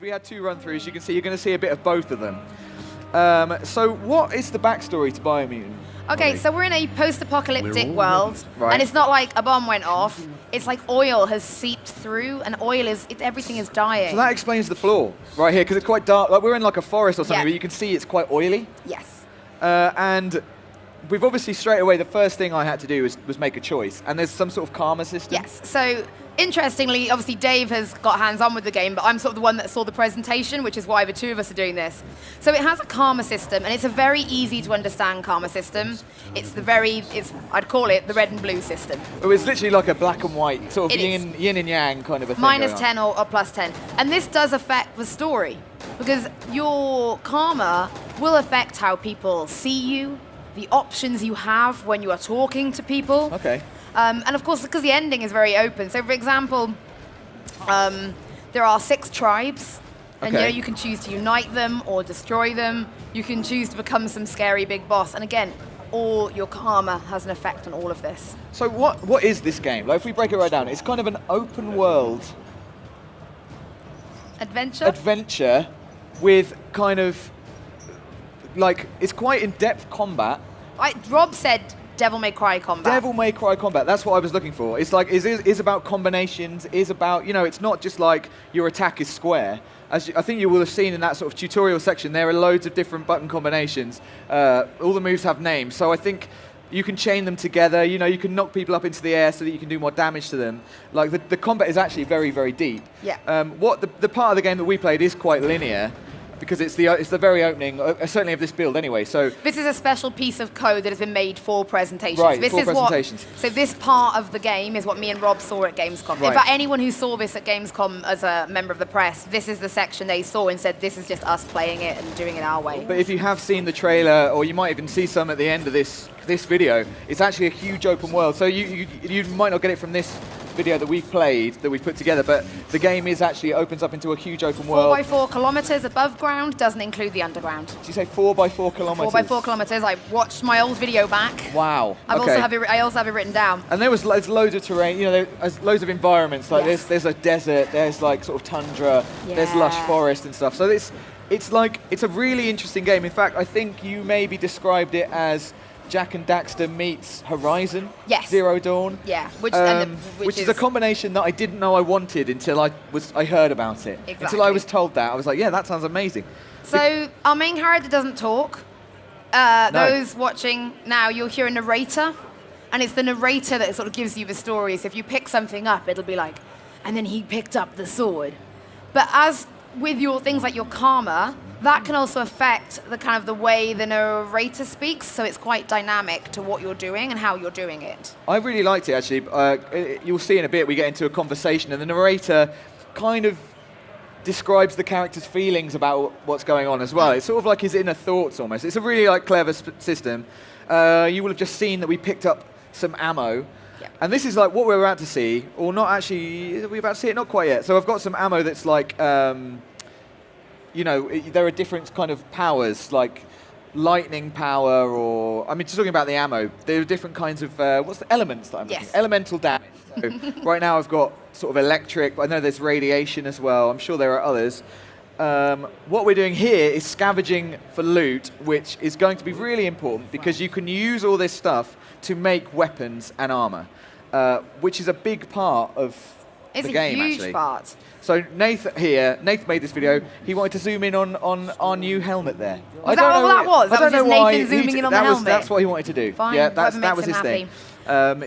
we had 2 run-throughs. You can see you're going to see a bit of both of them. So what is the backstory to Biomutant? Okay, so we're in a post-apocalyptic world, Right. and it's not like a bomb went off. It's like oil has seeped through, and everything is dying. So that explains the floor right here, because it's quite dark. Like we're in like a forest or something, Yeah. but you can see it's quite oily. Yes. And we've obviously straight away, the first thing I had to do was make a choice, and there's some sort of karma system. Yes. So interestingly, obviously Dave has got hands-on with the game, but I'm sort of the one that saw the presentation, which is why the 2 of us are doing this. So it has a karma system, and it's a very easy to understand karma system. I'd call it the red and blue system. It's literally like a black and white, sort of It is. yin and yang kind of a thing. Minus going on. 10 or plus 10. And this does affect the story, because your karma will affect how people see you, the options you have when you are talking to people. Okay. And of course, because the ending is very open. So for example, there are 6 tribes, and Okay. you can choose to unite them or destroy them. You can choose to become some scary big boss. And again, all your karma has an effect on all of this. So what is this game? Like if we break it right down, it's kind of an open world Adventure? with kind of like, it's quite in-depth combat. Rob said Devil May Cry combat. Devil May Cry combat, that's what I was looking for. It's like, is about combinations, is about, it's not just like your attack is square. I think you will have seen in that sort of tutorial section, there are loads of different button combinations. All the moves have names, so I think you can chain them together. You can knock people up into the air so that you can do more damage to them. Like the combat is actually very, very deep. Yeah. The part of the game that we played is quite linear, because it's the very opening, certainly of this build anyway. So this is a special piece of code that has been made for presentations. Right, this for is presentations. So this part of the game is what me and Rob saw at Gamescom. Right. In fact, anyone who saw this at Gamescom as a member of the press, this is the section they saw and said, this is just us playing it and doing it our way. But if you have seen the trailer, or you might even see some at the end of this video, it's actually a huge open world. So you might not get it from this video that we've played, that we've put together, but the game opens up into a huge open world. 4x4 kilometers above ground, doesn't include the underground. Did you say 4x4 kilometers? 4x4 kilometers. I watched my old video back. Wow. I also have it written down. And there's loads of terrain, there's loads of environments. Like Yes. there's a desert, there's like sort of tundra, there's lush Yeah. forest and stuff. So it's a really interesting game. In fact, I think you maybe described it as Jack and Daxter meets Horizon. Yes. Zero Dawn. Yeah, which is a combination that I didn't know I wanted until I heard about it. Exactly. Until I was told that, I was like, yeah, that sounds amazing. So our main character doesn't talk. No. Those watching now, you'll hear a narrator, and it's the narrator that sort of gives you the story. So if you pick something up, it'll be like, and then he picked up the sword. But as with your things like your karma, that can also affect the way the narrator speaks, so it's quite dynamic to what you're doing and how you're doing it. I really liked it, actually. You'll see in a bit, we get into a conversation, and the narrator kind of describes the character's feelings about what's going on as well. It's sort of like his inner thoughts, almost. It's a really clever system. You will have just seen that we picked up some ammo. Yeah. And this is like what we're about to see, or not actually, are we about to see it? Not quite yet. So I've got some ammo that's like, there are different kind of powers, like lightning power, or, just talking about the ammo. There are different kinds of, what's the elements that I'm looking Yes. at? Elemental damage. So right now I've got sort of electric, but I know there's radiation as well. I'm sure there are others. What we're doing here is scavenging for loot, which is going to be really important because you can use all this stuff to make weapons and armor, which is a big part of the game, It's a huge actually. part. So Nath made this video. He wanted to zoom in on our new helmet there. Was that all that was? That was just Nathan zooming in on the helmet? That's what he wanted to do. Fine, Yeah, whatever that makes was him his thing.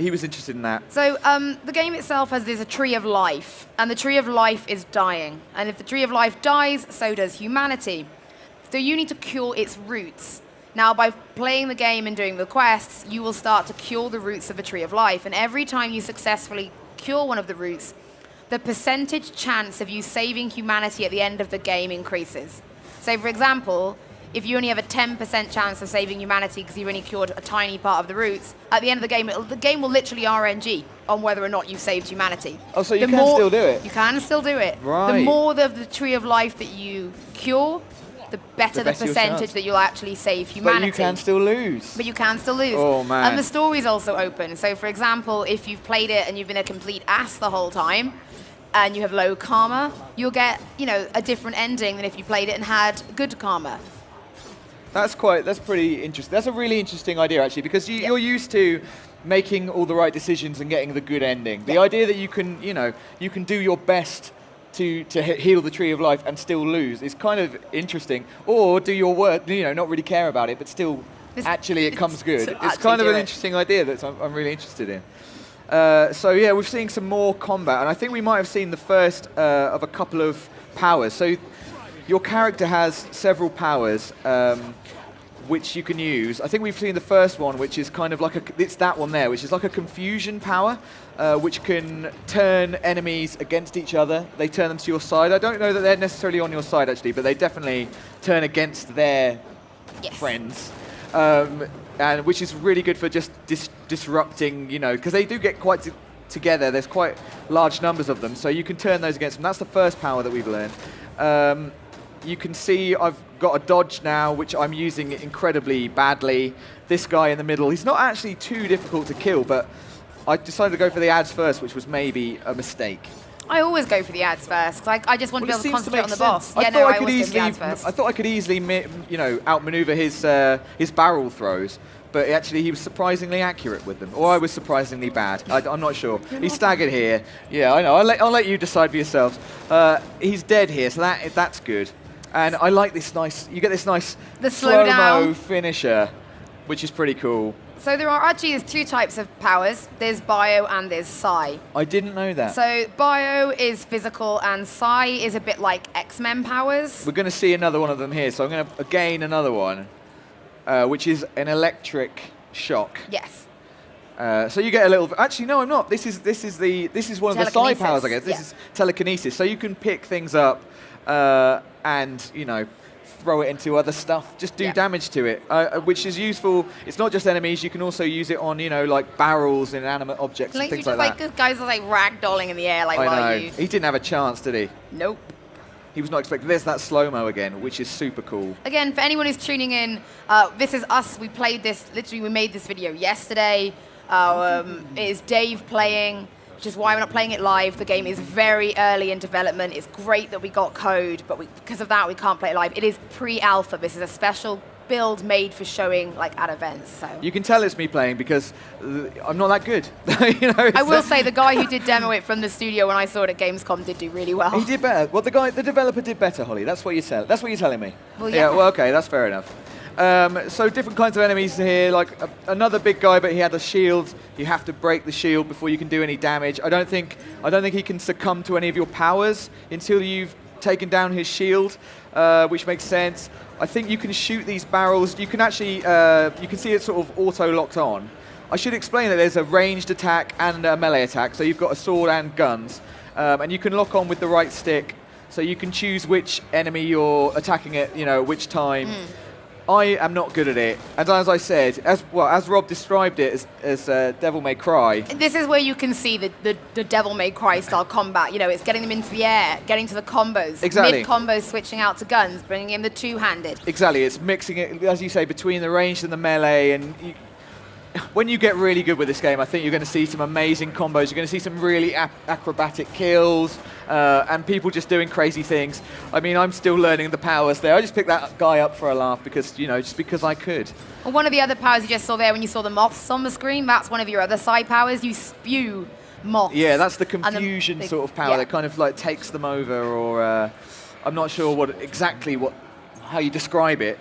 He was interested in that. So the game itself there's a tree of life, and the tree of life is dying. And if the tree of life dies, so does humanity. So you need to cure its roots. Now, by playing the game and doing the quests, you will start to cure the roots of the tree of life. And every time you successfully cure one of the roots, the percentage chance of you saving humanity at the end of the game increases. So, for example, if you only have a 10% chance of saving humanity because you've only cured a tiny part of the roots, at the end of the game will literally RNG on whether or not you've saved humanity. Oh, so you can still do it? You can still do it. Right. The more of the tree of life that you cure, the better the better your percentage chance. that you'll actually save humanity. But you can still lose. But you can still lose. Oh, man. And the story's also open. So, for example, if you've played it and you've been a complete ass the whole time, and you have low karma, you'll get, a different ending than if you played it and had good karma. That's pretty interesting. That's a really interesting idea, actually, because you're used to making all the right decisions and getting the good ending. The idea that you can do your best to heal the Tree of Life and still lose is kind of interesting. Or do your work, not really care about it, but still actually it comes good. It's kind of an interesting idea that I'm really interested in. So yeah, we're seeing some more combat, and I think we might have seen the first of a couple of powers. So your character has several powers which you can use. I think we've seen the first one, which is kind of like it's that one there, which is like a confusion power, which can turn enemies against each other. They turn them to your side. I don't know that they're necessarily on your side, actually, but they definitely turn against their friends. And which is really good for just disrupting, because they do get quite together. There's quite large numbers of them, so you can turn those against them. That's the first power that we've learned. You can see I've got a dodge now, which I'm using incredibly badly. This guy in the middle, he's not actually too difficult to kill, but I decided to go for the ads first, which was maybe a mistake. I always go for the ads first, because I just want to be able to concentrate on the boss. I thought I could easily, outmaneuver his barrel throws, but actually he was surprisingly accurate with them, or I was surprisingly bad. I'm not sure. He's staggered here. Yeah, I know. I'll let you decide for yourselves. He's dead here, so that's good. And I like this nice. You get this nice slow-mo finisher, which is pretty cool. So there's two types of powers. There's bio and there's psi. I didn't know that. So bio is physical and psi is a bit like X-Men powers. We're going to see another one of them here. So I'm going to gain another one, which is an electric shock. Yes. So you get a little. Actually, no, I'm not. This is one of the psi powers, I guess. This is telekinesis. So you can pick things up and throw it into other stuff, just do damage to it, which is useful. It's not just enemies, you can also use it on, like barrels, inanimate objects, and things like that. This guys are like ragdolling in the air, He didn't have a chance, did he? Nope. He was not expecting. There's that slow-mo again, which is super cool. Again, for anyone who's tuning in, this is us. We played this, literally we made this video yesterday. It is Dave playing, which is why we're not playing it live. The game is very early in development. It's great that we got code, but because of that, we can't play it live. It is pre-alpha. This is a special build made for showing at events. So you can tell it's me playing because I'm not that good. I will say the guy who did demo it from the studio when I saw it at Gamescom did do really well. He did better. Well, the developer did better, Holly. That's what you're telling me. Well, yeah. Well, okay, that's fair enough. So different kinds of enemies here, like another big guy, but he had a shield. You have to break the shield before you can do any damage. I don't think he can succumb to any of your powers until you've taken down his shield, which makes sense. I think you can shoot these barrels. You can actually, you can see it sort of auto-locked on. I should explain that there's a ranged attack and a melee attack, so you've got a sword and guns, and you can lock on with the right stick, so you can choose which enemy you're attacking at, which time. I am not good at it, and as I said, as Rob described it as Devil May Cry. This is where you can see the Devil May Cry style combat. It's getting them into the air, getting to the combos, mid-combos, switching out to guns, bringing in the two-handed. Exactly, it's mixing it, as you say, between the ranged and the melee, and when you get really good with this game, I think you're going to see some amazing combos. You're going to see some really acrobatic kills, and people just doing crazy things. I mean, I'm still learning the powers there. I just picked that guy up for a laugh because, just because I could. Well, one of the other powers you just saw there when you saw the moths on the screen, that's one of your other side powers. You spew moths. Yeah, that's the confusion sort of power that kind of like takes them over, or I'm not sure how you describe it.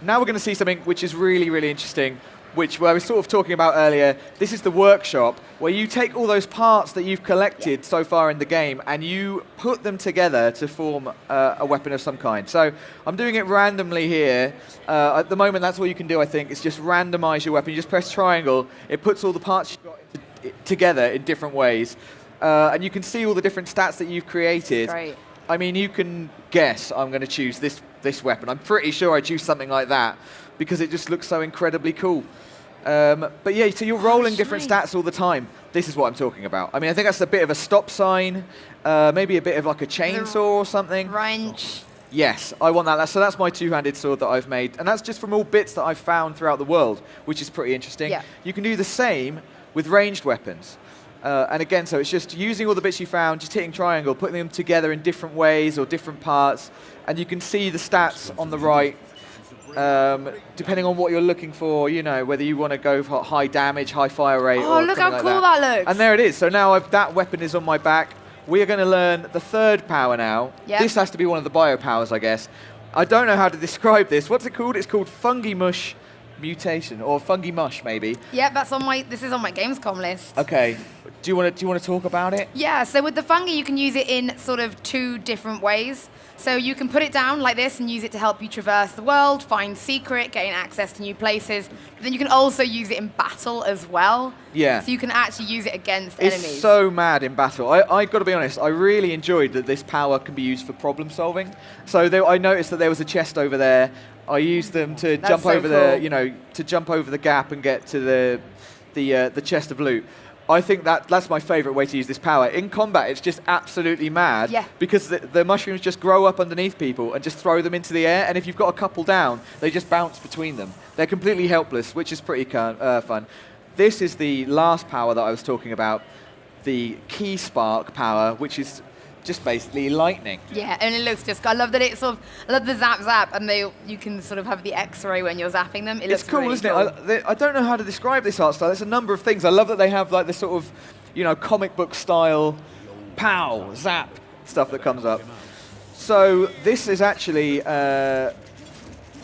Now we're going to see something which is really, really interesting, which I was sort of talking about earlier. This is the workshop, where you take all those parts that you've collected so far in the game and you put them together to form a weapon of some kind. So I'm doing it randomly here. At the moment, that's all you can do, I think. It's just randomize your weapon. You just press triangle. It puts all the parts you've got together in different ways. And you can see all the different stats that you've created. Great. I mean, you can guess I'm going to choose this weapon. I'm pretty sure I choose something like that because it just looks so incredibly cool. But yeah, so you're rolling different stats all the time. This is what I'm talking about. I mean, I think that's a bit of a stop sign, maybe a bit of like a chainsaw or something. Wrench. Yes, I want that. So that's my two-handed sword that I've made. And that's just from all bits that I've found throughout the world, which is pretty interesting. Yeah. You can do the same with ranged weapons. And again, so it's just using all the bits you found, just hitting triangle, putting them together in different ways or different parts, and you can see the stats on the right, depending on what you're looking for, you know, whether you want to go for high damage, high fire rate, Oh, or look something how like cool that looks. And there it is. So now that weapon is on my back. We are going to learn the third power now. Yep. This has to be one of the bio powers, I guess. I don't know how to describe this. What's it called? It's called Fungi Mush Mutation, or Fungi Mush, maybe. Yeah, this is on my Gamescom list. Okay. Do you want to talk about it? Yeah, so with the fungi, you can use it in sort of 2 different ways. So you can put it down like this and use it to help you traverse the world, find secret, gain access to new places. But then you can also use it in battle as well. Yeah. So you can actually use it against It's enemies. so mad in battle. I got to be honest, I really enjoyed that this power can be used for problem solving. So I noticed that there was a chest over there. I used them to jump so over cool. to jump over the gap and get to the chest of loot. I think that's my favourite way to use this power. In combat, it's just absolutely mad. Yeah. Because the mushrooms just grow up underneath people and just throw them into the air, and if you've got a couple down, they just bounce between them. They're completely helpless, which is pretty fun. This is the last power that I was talking about, the Key Spark power, which is just basically lightning. Yeah, and it looks just, I love that it's sort of, I love the zap, and you can sort of have the X-ray when you're zapping them. It looks It's cool, really isn't cool. it? I don't know how to describe this art style. There's a number of things. I love that they have like this sort of, you know, comic book style, pow, zap stuff that comes up. So this is actually,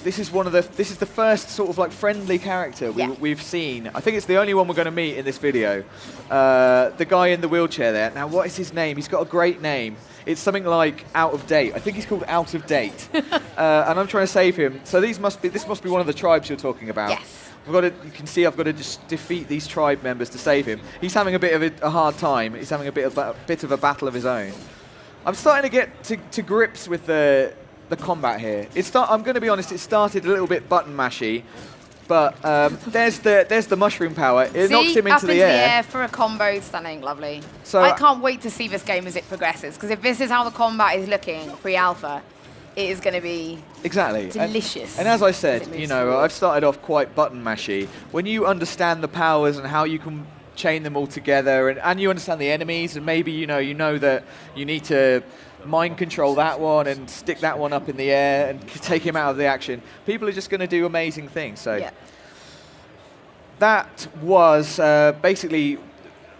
this is the first sort of like friendly character we've seen. I think it's the only one we're going to meet in this video. The guy in the wheelchair there. Now, what is his name? He's got a great name. It's something like Out of Date. I think he's called Out of Date. And I'm trying to save him. So this must be one of the tribes you're talking about. Yes. You can see I've got to just defeat these tribe members to save him. He's having a bit of a hard time. He's having a bit of a battle of his own. I'm starting to get to grips with the combat here. I'm going to be honest, it started a little bit button mashy, but there's the mushroom power. It knocks him into the air. For a combo, stunning, lovely. So I can't wait to see this game as it progresses, because if this is how the combat is looking pre-alpha, it is going to be exactly delicious. And as I said, you know, I've started off quite button mashy. When you understand the powers and how you can chain them all together, and you understand the enemies, and maybe you know that you need to mind control that one and stick that one up in the air and take him out of the action, people are just going to do amazing things. So yeah. That was basically,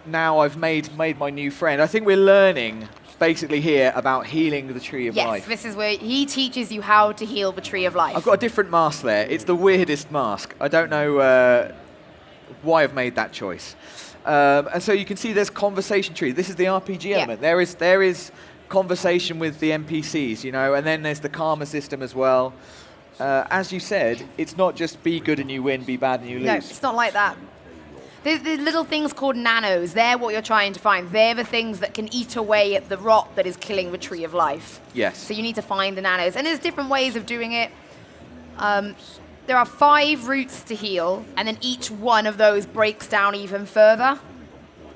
now I've made my new friend. I think we're learning basically here about healing the Tree of Life. Yes, this is where he teaches you how to heal the Tree of Life. I've got a different mask there. It's the weirdest mask. I don't know why I've made that choice. And so you can see there's conversation tree. This is the RPG element. There is conversation with the NPCs, you know, and then there's the karma system as well. As you said, it's not just be good and you win, be bad and you lose. No, it's not like that. There's little things called nanos. They're what you're trying to find. They're the things that can eat away at the rot that is killing the Tree of Life. Yes. So you need to find the nanos. And there's different ways of doing it. There are 5 routes to heal, and then each one of those breaks down even further.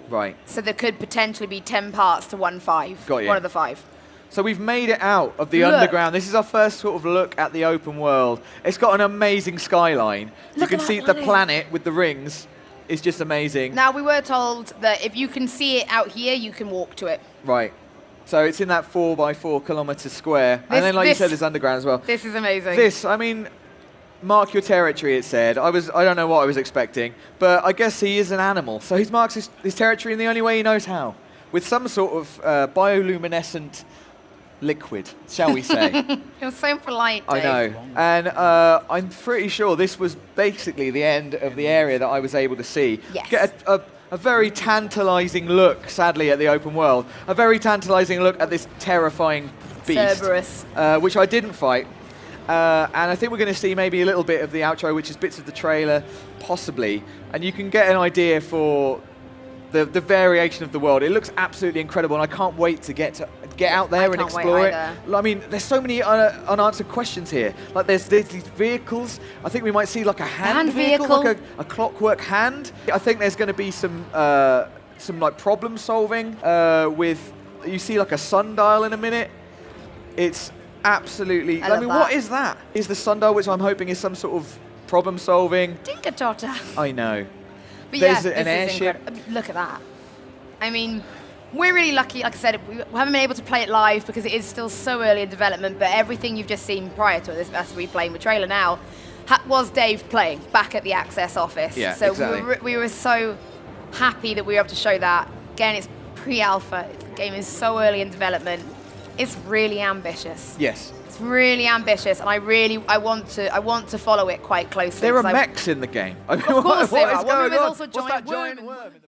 Right. So there could potentially be 10 parts to 1/5. Got you. One of the 5. So we've made it out of the underground. This is our first sort of look at the open world. It's got an amazing skyline. You can see the planet with the rings is just amazing. Now, we were told that if you can see it out here, you can walk to it. Right. So it's in that 4x4 kilometre square. And then, like you said, there's underground as well. This is amazing. I mean, mark your territory, it said. I don't know what I was expecting, but I guess he is an animal. So he marks his territory in the only way he knows how, with some sort of bioluminescent liquid, shall we say. You're so polite, Dave. I know. And I'm pretty sure this was basically the end of the area that I was able to see. Yes. Get a very tantalizing look, sadly, at the open world. A very tantalizing look at this terrifying beast. Cerberus. Which I didn't fight. And I think we're going to see maybe a little bit of the outro, which is bits of the trailer, possibly. And you can get an idea for the variation of the world. It looks absolutely incredible, and I can't wait to get out there and explore it. I mean, there's so many unanswered questions here. Like there's these vehicles. I think we might see like a hand vehicle, like a clockwork hand. I think there's going to be some like problem solving with. You see like a sundial in a minute. It's absolutely. I mean, what is that? Is the sundial, which I'm hoping is some sort of problem solving? Dinka Tota. I know. But There's yeah, an airship. Look at that. I mean, we're really lucky. Like I said, we haven't been able to play it live because it is still so early in development, but everything you've just seen prior to this, as we playing the trailer now, was Dave playing back at the Access office. Yeah, so exactly. we were so happy that we were able to show that. Again, it's pre-alpha. The game is so early in development. It's really ambitious. Yes. It's really ambitious, and I want to follow it quite closely. There are 'cause mechs in the game. I mean, Of course what there is are. Wonder going Woman's on? also What's giant that giant worm. worm?